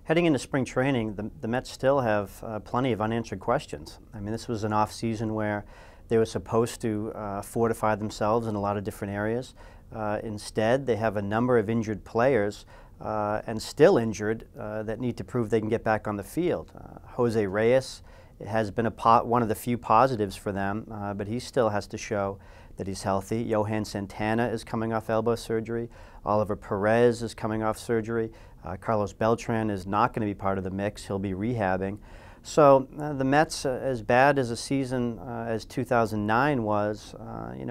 Heading into spring training, the Mets still have plenty of unanswered questions. I mean, this was an off-season where they were supposed to fortify themselves in a lot of different areas. Instead, they have a number of injured players and still injured that need to prove they can get back on the field. Jose Reyes has been one of the few positives for them, but he still has to show that he's healthy. Johan Santana is coming off elbow surgery. Oliver Perez is coming off surgery. Carlos Beltran is not going to be part of the mix. He'll be rehabbing. So the Mets, as bad as a season as 2009 was,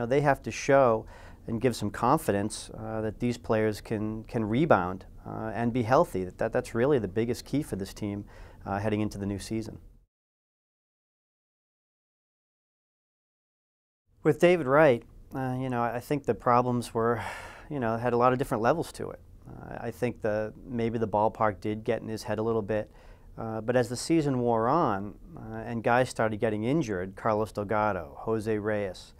they have to show and give some confidence that these players can rebound and be healthy. That's really the biggest key for this team heading into the new season. With David Wright, I think the problems were, had a lot of different levels to it. I think maybe the ballpark did get in his head a little bit, but as the season wore on and guys started getting injured, Carlos Delgado, Jose Reyes,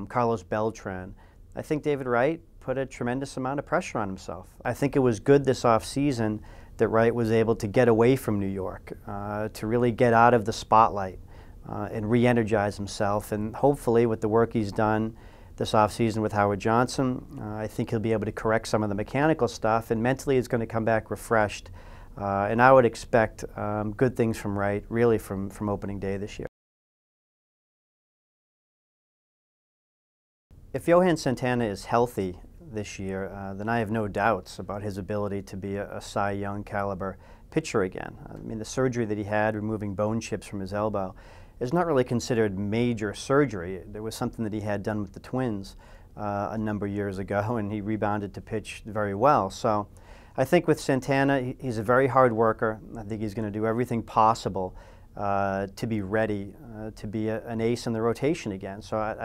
Carlos Beltran, I think David Wright put a tremendous amount of pressure on himself. I think it was good this offseason that Wright was able to get away from New York, to really get out of the spotlight and re-energize himself, and hopefully with the work he's done this offseason with Howard Johnson, I think he'll be able to correct some of the mechanical stuff, and mentally he's going to come back refreshed. And I would expect good things from Wright, really from opening day this year. If Johan Santana is healthy this year, then I have no doubts about his ability to be a Cy Young caliber pitcher again. I mean, the surgery that he had, removing bone chips from his elbow, is not really considered major surgery. There was something that he had done with the Twins a number of years ago, and he rebounded to pitch very well. So I think with Santana, he's a very hard worker. I think he's going to do everything possible to be ready to be an ace in the rotation again. So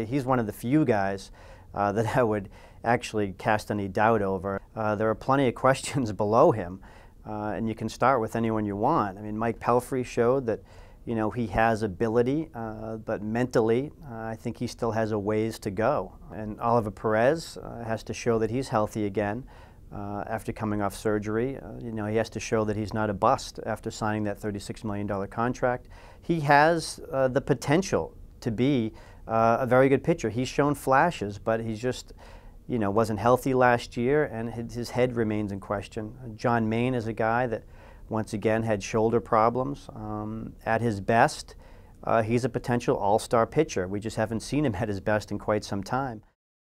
he's one of the few guys that I would actually cast any doubt over. There are plenty of questions below him, and you can start with anyone you want. I mean, Mike Pelfrey showed that he has ability, but mentally, I think he still has a ways to go. And Oliver Perez has to show that he's healthy again after coming off surgery. He has to show that he's not a bust after signing that $36 million contract. He has the potential to be a very good pitcher. He's shown flashes, but he's just, wasn't healthy last year, and his head remains in question. John Maine is a guy that once again had shoulder problems. At his best, he's a potential all-star pitcher. We just haven't seen him at his best in quite some time.